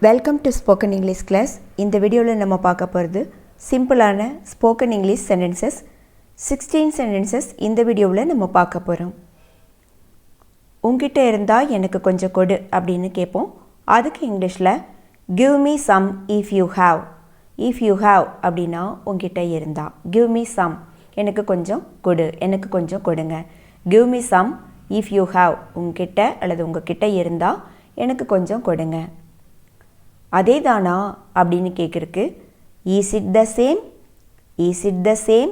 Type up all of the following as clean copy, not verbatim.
Welcome to spoken English class. இந்த வீடியோவில் நம்ம பார்க்க போகிறது சிம்பிளான ஸ்போக்கன் இங்கிலீஷ் சென்டென்சஸ் 16 சென்டென்சஸ் இந்த வீடியோவில் நம்ம பார்க்க போகிறோம். உங்ககிட்ட இருந்தால் எனக்கு கொஞ்சம் கொடு அப்படின்னு கேட்போம். அதுக்கு இங்கிலீஷில் give me some if you have. If you have அப்படின்னா உங்ககிட்ட இருந்தால், கிவ் மீ சம் எனக்கு கொஞ்சம் கொடு, எனக்கு கொஞ்சம் கொடுங்க. Give me some if you have, உங்ககிட்ட அல்லது உங்ககிட்ட இருந்தால் எனக்கு கொஞ்சம் கொடுங்க. அதே தானா அப்படின்னு கேட்குறக்கு is it the same, is it the same.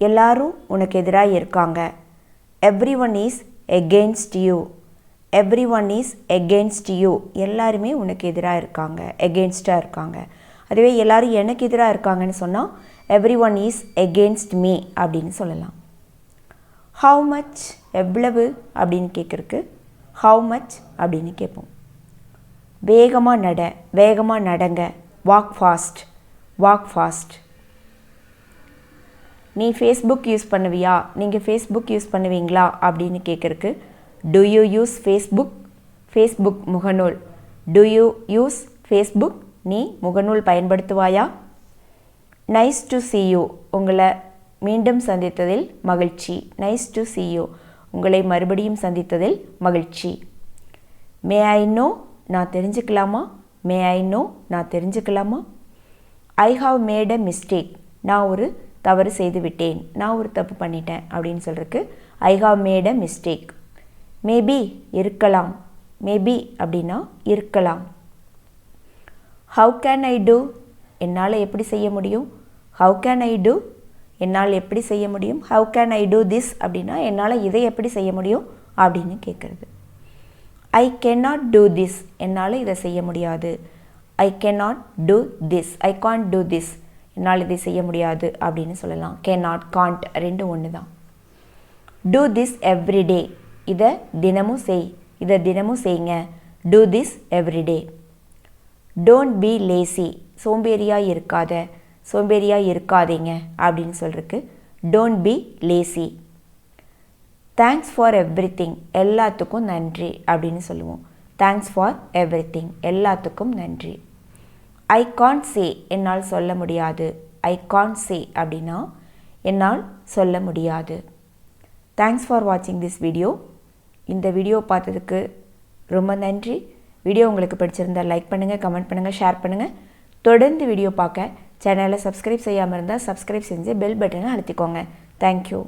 எல்லாரும் உனக்கு எதிராக இருக்காங்க. Everyone is against you, everyone is against you. எல்லாருமே உனக்கு எதிராக இருக்காங்க, எகெயின்ஸ்டாக இருக்காங்க. அதுவே எல்லாரும் எனக்கு எதிராக இருக்காங்கன்னு சொன்னால் every one is against me அப்படின்னு சொல்லலாம். ஹவு மச், எவ்வளவு அப்படின்னு கேட்குறக்கு ஹவு மச் அப்படின்னு கேட்போம். வேகமாக நட, வேகமாக நடங்க, வாக் ஃபாஸ்ட், வாக் ஃபாஸ்ட். நீ ஃபேஸ்புக் யூஸ் பண்ணுவியா, நீங்கள் ஃபேஸ்புக் யூஸ் பண்ணுவீங்களா அப்படின்னு கேட்குறக்கு do you use Facebook, Facebook முகநூல். டு யூ யூஸ் ஃபேஸ்புக், நீ முகநூல் பயன்படுத்துவாயா. நைஸ் டு see you, உங்களை மீண்டும் சந்தித்ததில் மகிழ்ச்சி. நைஸ் டு see you, உங்களை மறுபடியும் சந்தித்ததில் மகிழ்ச்சி. மே ஐ நோ, நான் தெரிஞ்சுக்கலாமா. மே ஐ நோ, நான் தெரிஞ்சுக்கலாமா. I have made a mistake, நான் ஒரு தவறு செய்து விட்டேன், நான் ஒரு தப்பு பண்ணிட்டேன் அப்படின்னு சொல்கிறதுக்கு I have made a mistake. Maybe, இருக்கலாம். மேபி அப்படின்னா இருக்கலாம். ஹவு கேன் ஐ டூ, என்னால் எப்படி செய்ய முடியும். ஹவு கேன் ஐ டூ, என்னால் எப்படி செய்ய முடியும். How can I do this அப்படின்னா என்னால் இதை எப்படி செய்ய முடியும் அப்படின்னு கேட்குறது. ஐ கேனாட் டூ திஸ், என்னால் இதை செய்ய முடியாது. I cannot do this, I can't do this, என்னால் இதை செய்ய முடியாது அப்படின்னு சொல்லலாம். கேனாட், காண்ட் ரெண்டு ஒன்று தான். டூ திஸ் எவ்ரிடே, இதை தினமும் செய், இதை தினமும் செய்யுங்க. Do this every day. Don't be lazy, சோம்பேறியாக இருக்காத, சோம்பேறியாக இருக்காதீங்க அப்படின்னு சொல்கிறதுக்கு don't be lazy. Thanks for everything, எல்லாத்துக்கும் நன்றி அப்படின்னு சொல்லுவோம். தேங்க்ஸ் ஃபார் எவ்ரிதிங், எல்லாத்துக்கும் நன்றி. ஐ கான்ட் சே, என்னால் சொல்ல முடியாது. ஐ கான்ட் சே அப்படின்னா என்னால் சொல்ல முடியாது. தேங்க்ஸ் ஃபார் வாட்சிங் திஸ் வீடியோ. இந்த வீடியோ பார்த்ததுக்கு ரொம்ப நன்றி. வீடியோ உங்களுக்கு பிடிச்சிருந்தால் லைக் பண்ணுங்கள், கமெண்ட் பண்ணுங்கள், ஷேர் பண்ணுங்கள். தொடர்ந்து வீடியோ பார்க்க சேனலை சப்ஸ்கிரைப் செய்யாமல் இருந்தால் சப்ஸ்கிரைப் செஞ்சு பெல் பட்டனை அழுத்திக்கோங்க. தேங்க்யூ.